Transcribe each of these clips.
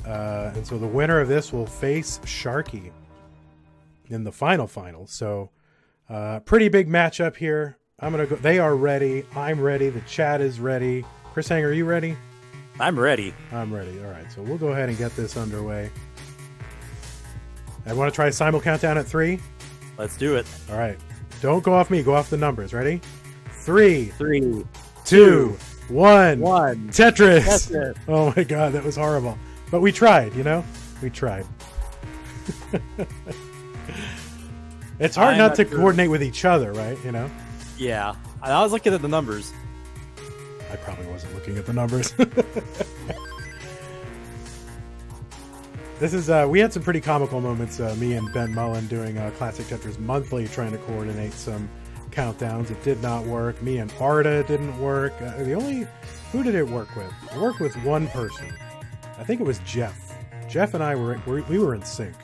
And so the winner of this will face Sharky in the final. So pretty big matchup here. I'm going to go. They are ready. I'm ready. The chat is ready. Chris Tang, are you ready? I'm ready. I'm ready. All right. So we'll go ahead and get this underway. I want to try a simul countdown at 3. Let's do it. All right. Don't go off me. Go off the numbers. Ready? 3, 2, 1. Tetris. Oh my God. That was horrible. But we tried, you know? We tried. It's hard not to coordinate with each other, right? You know? Yeah. I was looking at the numbers. I probably wasn't looking at the numbers. This is, we had some pretty comical moments, me and Ben Mullen doing Classic Tetris Monthly, trying to coordinate some countdowns. It did not work. Me and Arda didn't work. Who did it work with? It worked with one person. I think it was Jeff. Jeff and I we were in sync.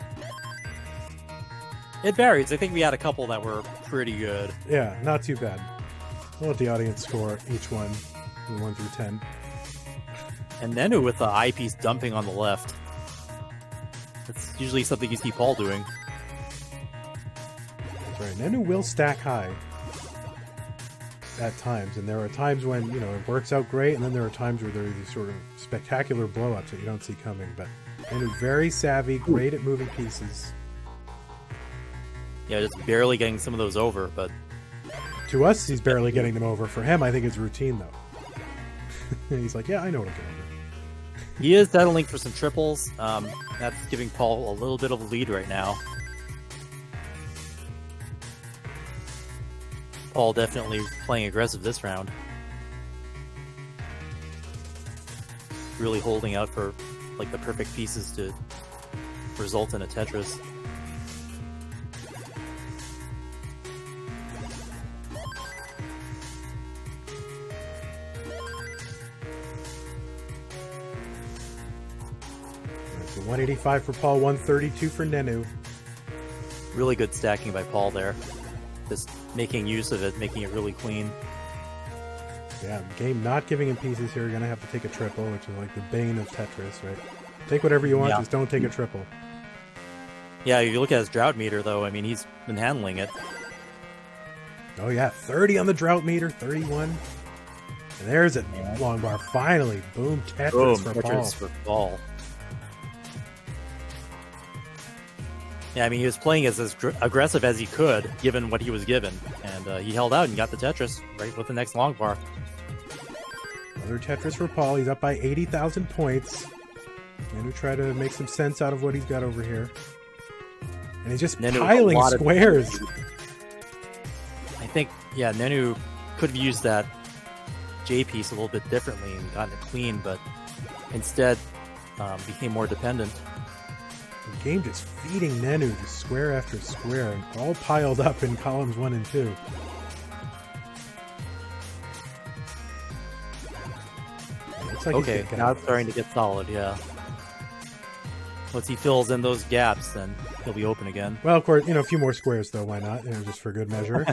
It varies. I think we had a couple that were pretty good. Yeah, not too bad. We'll let the audience score each one, 1 through 10. And Nenu with the eyepiece dumping on the left. That's usually something you see Paul doing. That's right. Nenu will stack high at times, and there are times when, you know, it works out great, and then there are times where there are these sort of spectacular blow-ups that you don't see coming. But Nenu's very savvy, great at moving pieces. Yeah, just barely getting some of those over, but... To us, he's barely getting them over. For him, I think it's routine, though. He's like, yeah, I know what I'm doing. He is settling for some triples. That's giving Paul a little bit of a lead right now. Paul definitely playing aggressive this round. Really holding out for like the perfect pieces to result in a Tetris. So 185 for Paul, 132 for Nenu. Really good stacking by Paul there. Just making use of it, making it really clean. Yeah, game not giving him pieces here. You're going to have to take a triple, which is like the bane of Tetris, right? Take whatever you want, just don't take a triple. Yeah, if you look at his drought meter, though, I mean, he's been handling it. Oh, yeah, 30 on the drought meter, 31. And there's a long bar. Finally, boom, Tetris for Paul. Tetris for Paul. Yeah, I mean, he was playing as aggressive as he could, given what he was given. And he held out and got the Tetris right with the next long bar. Another Tetris for Paul. He's up by 80,000 points. Nenu try to make some sense out of what he's got over here. And he's just piling squares. I think, yeah, Nenu could have used that J piece a little bit differently and gotten it clean, but instead became more dependent. The game just feeding Nenu just square after square, and all piled up in columns 1 and 2. Like okay, now it's starting to get solid, yeah. Once he fills in those gaps, then he'll be open again. Well, of course, you know, a few more squares, though. Why not? You know, just for good measure.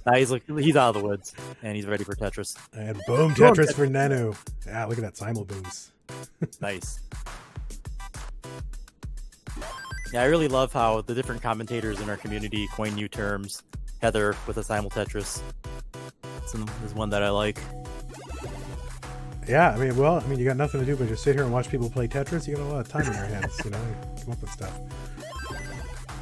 Now he's out of the woods, and he's ready for Tetris. And boom, Tetris for Nenu. Yeah, look at that simul booms. Nice. Yeah, I really love how the different commentators in our community coin new terms. Heather with a simul Tetris is one that I like. Yeah, I mean, you got nothing to do but just sit here and watch people play Tetris. You got a lot of time in your hands, you know, come up with stuff.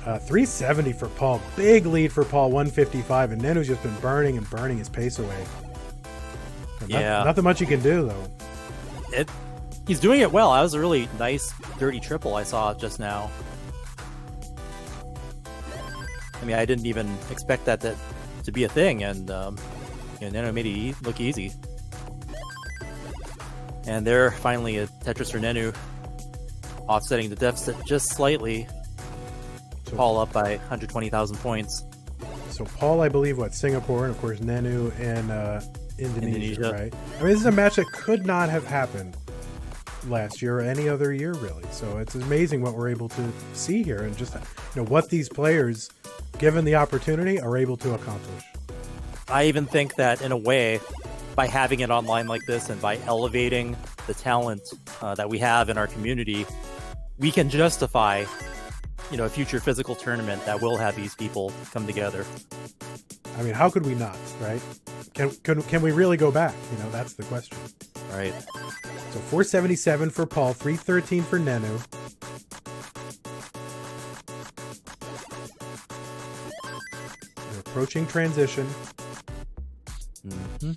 370 for Paul. Big lead for Paul, 155. And Nenu's just been burning his pace away. Nothing much he can do, though. He's doing it well. That was a really nice, dirty triple I saw just now. I mean, I didn't even expect that to be a thing, and Nenu made it look easy. And there, finally, a Tetris for Nenu, offsetting the deficit just slightly. So, Paul up by 120,000 points. So Paul, I believe, Singapore, and of course Nenu in Indonesia, right? I mean, this is a match that could not have happened last year or any other year, really. So it's amazing what we're able to see here, and just what these players, given the opportunity, are able to accomplish. I even think that, in a way, by having it online like this and by elevating the talent that we have in our community, we can justify, a future physical tournament that will have these people come together. I mean, how could we not, right? Can we really go back? That's the question. Right. So 477 for Paul, 313 for Nenu. We're approaching transition. Mm-hmm.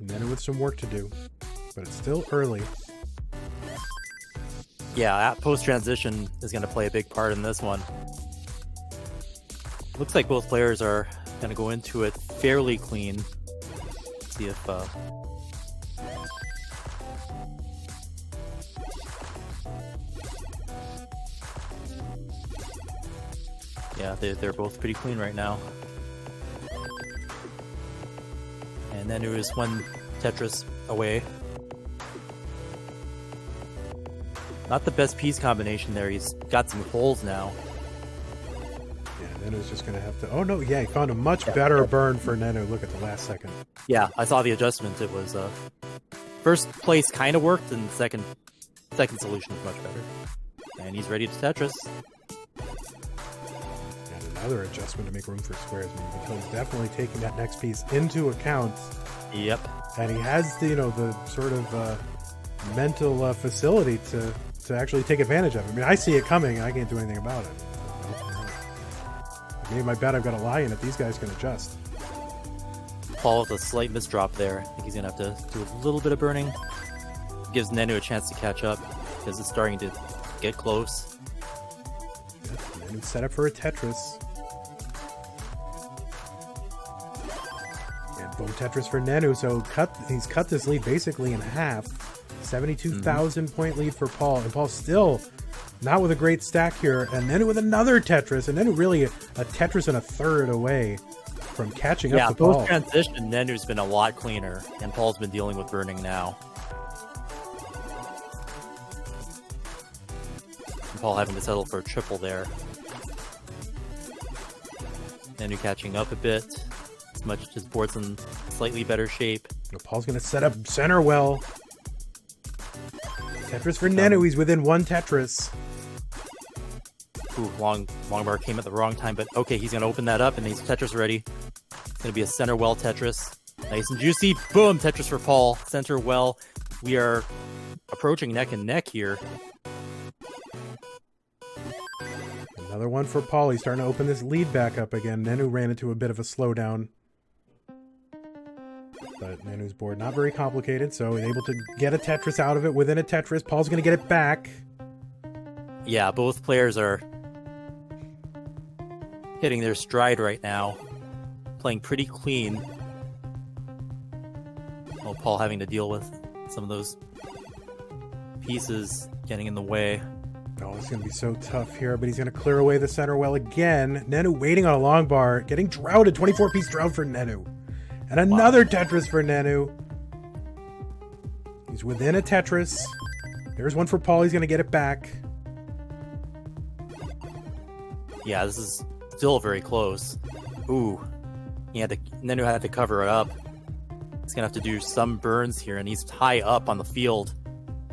Nenu with some work to do, but it's still early. Yeah, that post-transition is going to play a big part in this one. Looks like both players are going to go into it fairly clean. See if... Yeah, they're both pretty clean right now. And Nenu is one Tetris away. Not the best piece combination there. He's got some holes now. Yeah, Nenu's just going to have to... Oh, no, yeah, he found a much better burn for Nenu. Look at the last second. Yeah, I saw the adjustment. It was... first place kind of worked, and second solution was much better. And he's ready to Tetris. And another adjustment to make room for squares. Mykal is definitely taking that next piece into account. Yep. And he has the, the sort of mental facility to actually take advantage of it. I mean, I see it coming. I can't do anything about it. I made my bet. I've got to lie in it. These guys can adjust. Paul with a slight misdrop there. I think he's going to have to do a little bit of burning. Gives Nenu a chance to catch up because it's starting to get close. Yeah, Nenu set up for a Tetris. And boom Tetris for Nenu. So he's cut this lead basically in half. 72,000 point lead for Paul. And Paul's still not with a great stack here. And Nenu with another Tetris. And Nenu really a Tetris and a third away from catching up to Paul. Post transition, Nenu's been a lot cleaner, and Paul's been dealing with burning now. And Paul having to settle for a triple there. Nenu catching up a bit, as much as his board's in slightly better shape. Paul's going to set up center well. Tetris for Nenu. He's within one Tetris. Ooh, long bar came at the wrong time, but okay, he's going to open that up, and he's Tetris ready. It's going to be a center well Tetris. Nice and juicy. Boom! Tetris for Paul. Center well. We are approaching neck and neck here. Another one for Paul. He's starting to open this lead back up again. Nenu ran into a bit of a slowdown. But Nenu's board not very complicated, so he's able to get a Tetris out of it within a Tetris. Paul's going to get it back. Yeah, both players are hitting their stride right now. Playing pretty clean. Well, Paul having to deal with some of those pieces getting in the way. Oh, it's going to be so tough here, but he's going to clear away the center well again. Nenu waiting on a long bar, getting droughted. 24-piece drought for Nenu. And another Tetris for Nenu. He's within a Tetris. There's one for Paul. He's going to get it back. Yeah, this is still very close. Ooh. Nenu had to cover it up. He's going to have to do some burns here, and he's high up on the field.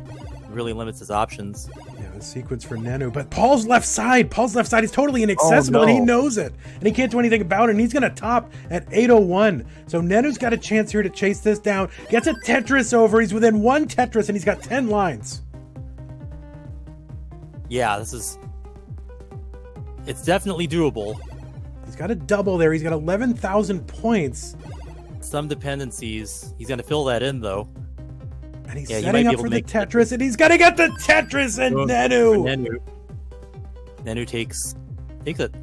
It really limits his options. Yeah, the sequence for Nenu. But Paul's left side is totally inaccessible, and he knows it. And he can't do anything about it, and he's going to top at 801. So Nenu's got a chance here to chase this down. Gets a Tetris over. He's within one Tetris, and he's got 10 lines. Yeah, it's definitely doable. He's got a double there. He's got 11,000 points. Some dependencies. He's going to fill that in, though. And he's setting up for the Tetris, and he's going to get the Tetris, and Nenu. Nenu takes it.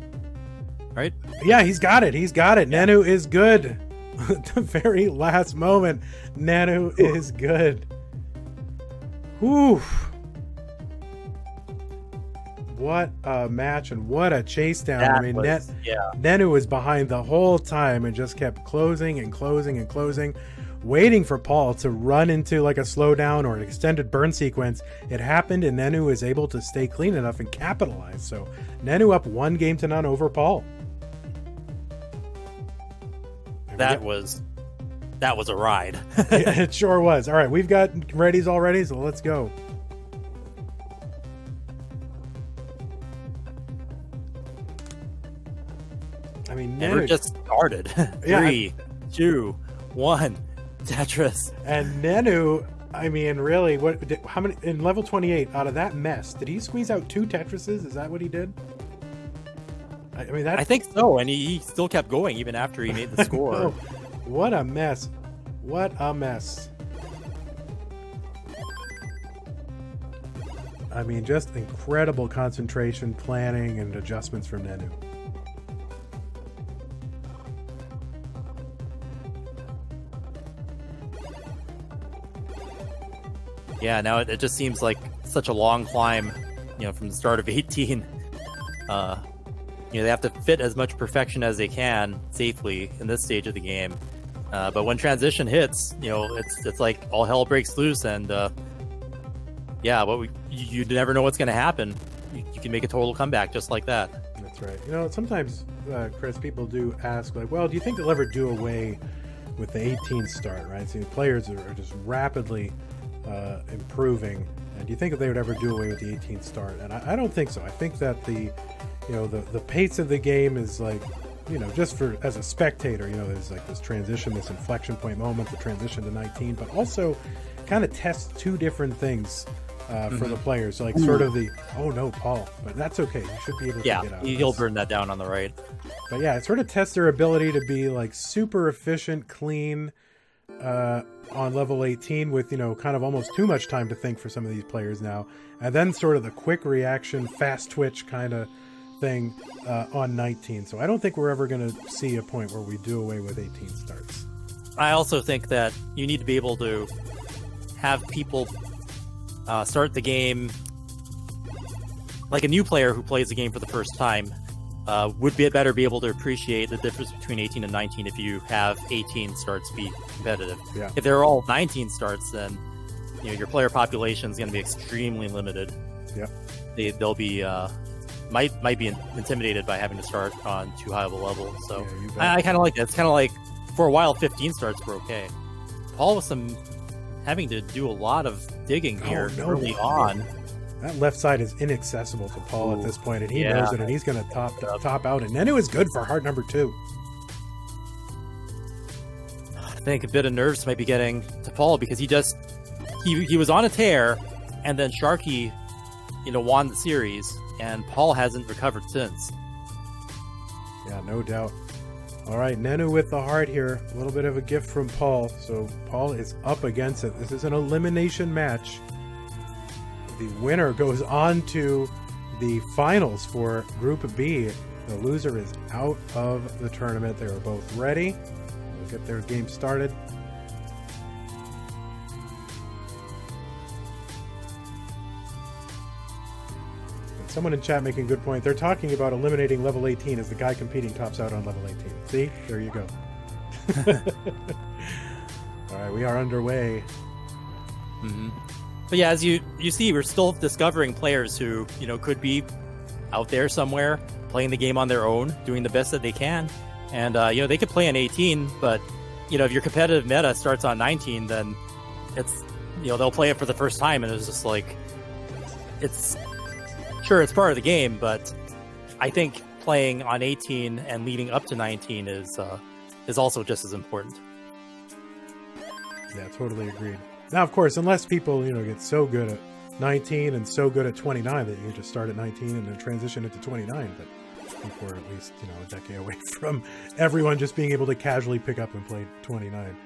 Right? Yeah, he's got it. Yeah. Nenu is good. At the very last moment, Nenu is good. Whew. What a match and what a chase down. Nenu was behind the whole time and just kept closing and closing and closing, waiting for Paul to run into like a slowdown or an extended burn sequence. It happened, and Nenu was able to stay clean enough and capitalize. So Nenu up 1-0 over Paul. That was a ride. It sure was. All right, we've got readies already, so let's go. mean, And we're just started. Yeah, 3, 2, 1, Tetris. And Nenu, I mean, really, how many in level 28 out of that mess? Did he squeeze out 2 Tetrises? Is that what he did? I mean, I think so, and he still kept going even after he made the score. Oh, what a mess! What a mess! I mean, just incredible concentration, planning, and adjustments from Nenu. Yeah, now it just seems like such a long climb, from the start of 18. They have to fit as much perfection as they can safely in this stage of the game. But when transition hits, it's like all hell breaks loose, and you never know what's going to happen. You can make a total comeback just like that. That's right. Sometimes, Chris, people do ask, like, well, do you think they'll ever do away with the 18 start, right? So the players are just rapidly improving, and do you think that they would ever do away with the 18 start? And I don't think so. I think that the pace of the game is like, just as a spectator, there's like this transition, this inflection point moment, the transition to 19, but also kind of test 2 different things for the players, like sort of the, oh no, Paul, but that's okay. You should be able to get out. He'll burn that down on the right. But yeah, it sort of tests their ability to be like super efficient, clean, on level 18 with, kind of almost too much time to think for some of these players now. And then sort of the quick reaction, fast twitch kind of thing on 19. So I don't think we're ever going to see a point where we do away with 18 starts. I also think that you need to be able to have people start the game like a new player who plays the game for the first time would be better be able to appreciate the difference between 18 and 19 if you have 18 starts be competitive. Yeah. If they're all 19 starts, then your player population is going to be extremely limited. Yeah, they'll be might be intimidated by having to start on too high of a level. So I kind of like that. It's kind of like for a while 15 starts were okay. Paul was having to do a lot of digging here early on. That left side is inaccessible to Paul at this point, and he knows it, and he's going to top out. And Nenu is good for heart number 2. I think a bit of nerves might be getting to Paul because he was on a tear, and then Sharky, won the series, and Paul hasn't recovered since. Yeah, no doubt. All right, Nenu with the heart here. A little bit of a gift from Paul. So Paul is up against it. This is an elimination match. The winner goes on to the finals for Group B. The loser is out of the tournament. They are both ready. We'll get their game started. And someone in chat making a good point. They're talking about eliminating level 18 as the guy competing tops out on level 18. See? There you go. All right, we are underway. Mm-hmm. But yeah, as you see, we're still discovering players who, could be out there somewhere playing the game on their own, doing the best that they can. And, they could play on 18, but, if your competitive meta starts on 19, then it's, they'll play it for the first time. And it's just like, it's part of the game, but I think playing on 18 and leading up to 19 is also just as important. Yeah, totally agreed. Now, of course, unless people, get so good at 19 and so good at 29 that you just start at 19 and then transition into 29. But I think we're at least, a decade away from everyone just being able to casually pick up and play 29.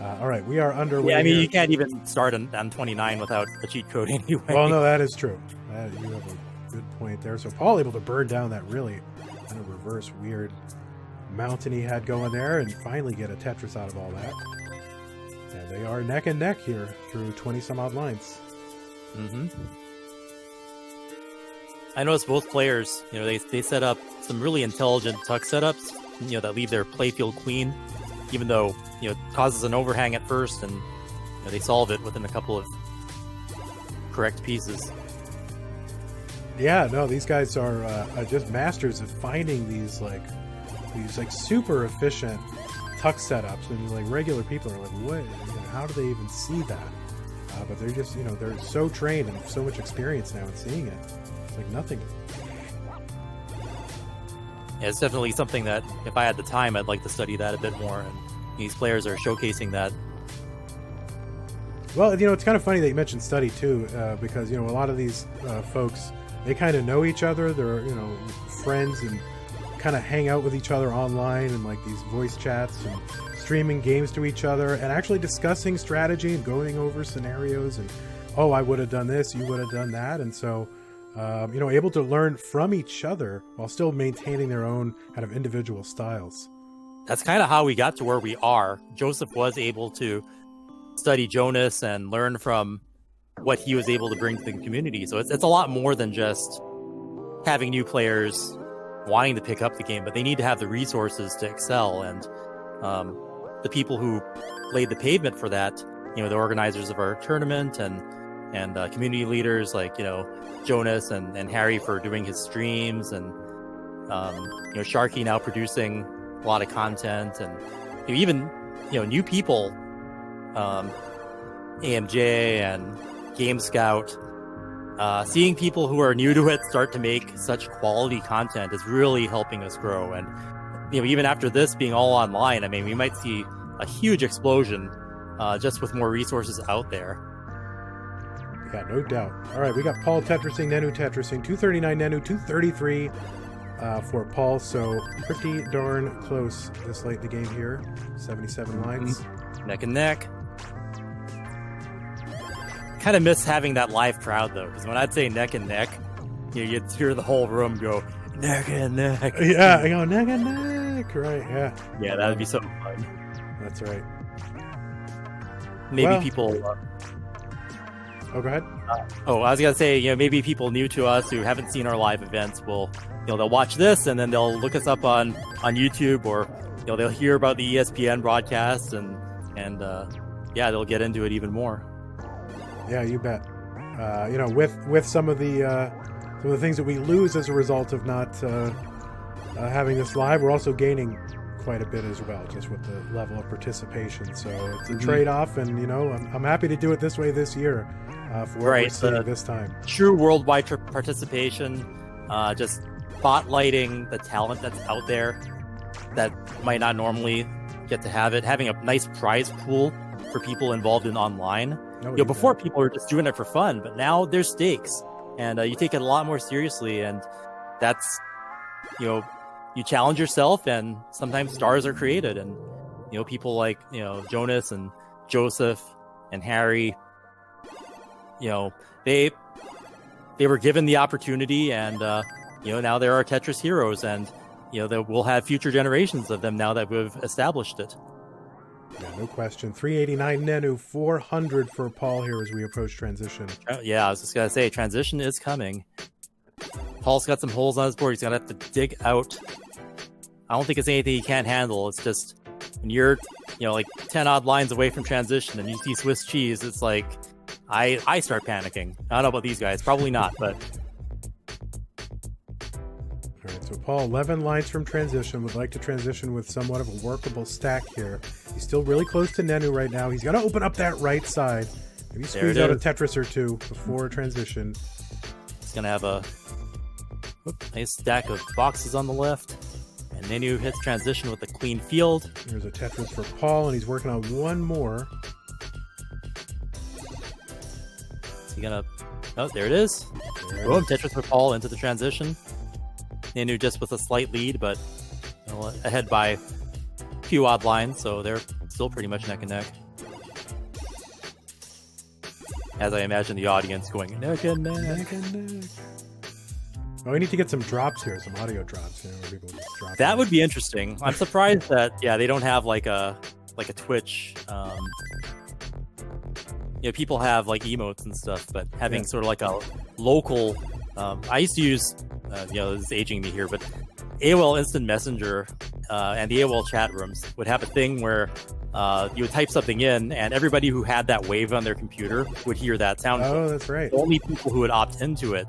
All right, we are underway. Yeah, I mean, here. you can't even start on 29 without a cheat code anyway. Well, no, that is true. You have a good point there. So Paul able to burn down that really kind of reverse weird mountain he had going there and finally get a Tetris out of all that. And they are neck and neck here through 20 some odd lines. Mm-hmm. I noticed both players, they set up some really intelligent tuck setups, that leave their playfield clean, even though, it causes an overhang at first, and they solve it within a couple of correct pieces. Yeah, no, these guys are just masters of finding these super efficient tuck setups, and like regular people are like, what? How do they even see that? But they're just, they're so trained and so much experience now in seeing it. It's like nothing. it's definitely something that if I had the time, I'd like to study that a bit more. And these players are showcasing that. Well, it's kind of funny that you mentioned study too, because a lot of these folks, they kind of know each other. They're friends and kind of hang out with each other online and like these voice chats and streaming games to each other and actually discussing strategy and going over scenarios and I would have done this, you would have done that, and so able to learn from each other while still maintaining their own kind of individual styles. That's kind of how we got to where we are. Joseph was able to study Jonas and learn from what he was able to bring to the community. So it's a lot more than just having new players wanting to pick up the game, but they need to have the resources to excel. And the people who laid the pavement for that, the organizers of our tournament and community leaders like Jonas and Harry for doing his streams, and Sharky now producing a lot of content, and even new people, AMJ and Game Scout. Seeing people who are new to it start to make such quality content is really helping us grow. And even after this being all online, I mean, we might see a huge explosion just with more resources out there. Yeah, no doubt. All right, we got Paul Tetrising, Nenu Tetrising, 239 Nenu, 233 for Paul. So pretty darn close this late in the game here. 77 lines. Neck and neck. Kind of miss having that live crowd though, because when I'd say neck and neck, you'd hear the whole room go neck and neck. Yeah, I go neck and neck. Right? Yeah. Yeah, that would be so fun. That's right. Maybe people. Go ahead. I was gonna say, maybe people new to us who haven't seen our live events will, they'll watch this and then they'll look us up on YouTube, or they'll hear about the ESPN broadcasts and they'll get into it even more. Yeah, you bet. With some of the things that we lose as a result of not having this live, we're also gaining quite a bit as well, just with the level of participation. So it's a trade-off, and I'm happy to do it this way this year for what we're seeing this time. True worldwide participation, just spotlighting the talent that's out there that might not normally get to have it. Having a nice prize pool for people involved in online. Before people were just doing it for fun, but now there's stakes, and you take it a lot more seriously, and that's, you challenge yourself, and sometimes stars are created, and people like Jonas and Joseph and Harry, they were given the opportunity, and now there are Tetris heroes, and we'll have future generations of them now that we've established it. Yeah, no question. 389 Nenu, 400 for Paul here as we approach transition. Yeah, I was just going to say, transition is coming. Paul's got some holes on his board. He's going to have to dig out. I don't think it's anything he can't handle. It's just when you're, like 10 odd lines away from transition and you see Swiss cheese, it's like, I start panicking. I don't know about these guys. Probably not, but... All right, so Paul, 11 lines from transition, would like to transition with somewhat of a workable stack here. He's still really close to Nenu right now. He's got to open up that right side. Maybe squeeze out a Tetris or two before transition. He's going to have a nice stack of boxes on the left. And Nenu hits transition with a clean field. There's a Tetris for Paul, and he's working on one more. Is he going to... Oh, there it is. Boom, Tetris for Paul into the transition. Nenu just with a slight lead, but ahead by a few odd lines, so they're still pretty much neck and neck. As I imagine the audience going neck and neck. Neck and neck. Oh, we need to get some drops here, some audio drops. Where people just drop that would be interesting. I'm surprised that they don't have like a Twitch. People have like emotes and stuff, but having sort of like a local. I used to use. This is aging me here, but AOL Instant Messenger and the AOL chat rooms would have a thing where you would type something in, and everybody who had that wave on their computer would hear that sound. Oh, that's right. Only people who would opt into it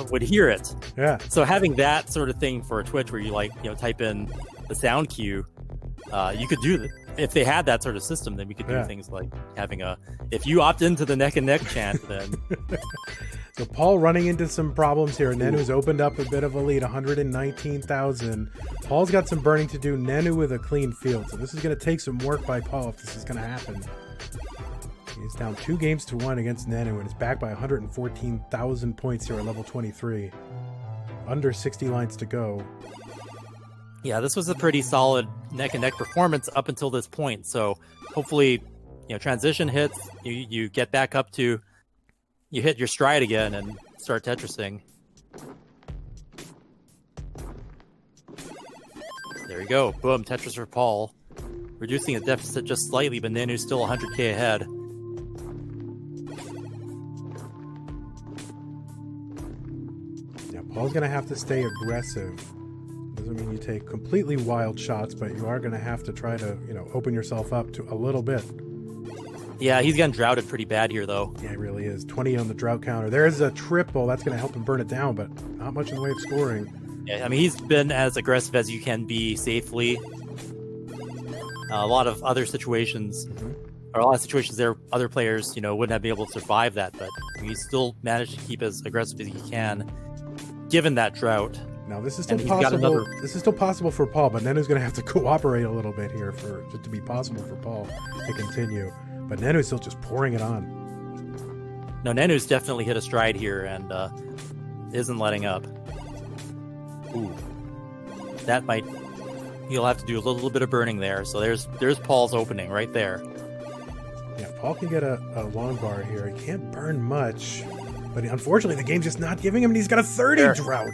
would hear it. Yeah. So having that sort of thing for Twitch, where you type in the sound cue, you could do that. If they had that sort of system, then we could do things like having if you opt into the neck and neck chant, then So Paul running into some problems here. Nenu's opened up a bit of a lead, 119,000. Paul's got some burning to do. Nenu with a clean field. So this is going to take some work by Paul if this is going to happen. He's down 2 games to 1 against Nenu and is back by 114,000 points here at level 23. Under 60 lines to go. Yeah, this was a pretty solid neck-and-neck performance up until this point. So hopefully, transition hits, you get back up to, you hit your stride again and start Tetrising. There we go. Boom, Tetris for Paul. Reducing the deficit just slightly, but Nenu's still 100k ahead. Yeah, Paul's going to have to stay aggressive. Doesn't mean you take completely wild shots, but you are going to have to try to, open yourself up to a little bit. Yeah, he's getting droughted pretty bad here, though. Yeah, he really is. 20 on the drought counter. There's a triple. That's going to help him burn it down, but not much in the way of scoring. Yeah, I mean, he's been as aggressive as you can be safely. A lot of other situations, or a lot of situations there, other players, wouldn't have been able to survive that, but he still managed to keep as aggressive as he can, given that drought. Now this is still possible. This is still possible for Paul, but Nenu's going to have to cooperate a little bit here for it to be possible for Paul to continue. But Nenu's still just pouring it on. No, Nenu's definitely hit a stride here and isn't letting up. Ooh, that might. He'll have to do a little bit of burning there. So there's Paul's opening right there. Yeah, Paul can get a long bar here. He can't burn much, but unfortunately the game's just not giving him, and he's got a 30 drought.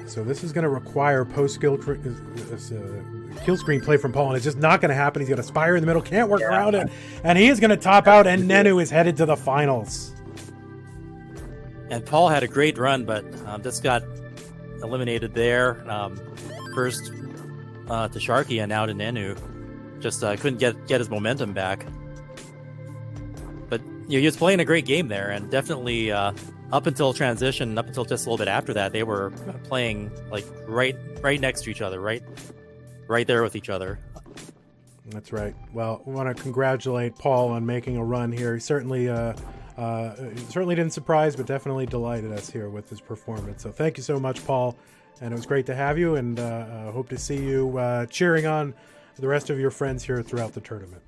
So this is going to require post-skill kill screen play from Paul, and it's just not going to happen. He's got a Spire in the middle, can't work around it, and he is going to top out, and Nenu is headed to the finals. And Paul had a great run, but just got eliminated there. First to Sharky and now to Nenu. Just couldn't get his momentum back. But he was playing a great game there, and definitely up until transition, up until just a little bit after that, they were playing like right next to each other, right there with each other. That's right. Well, we want to congratulate Paul on making a run here. He certainly didn't surprise, but definitely delighted us here with his performance. So thank you so much, Paul, and it was great to have you, and hope to see you cheering on the rest of your friends here throughout the tournament.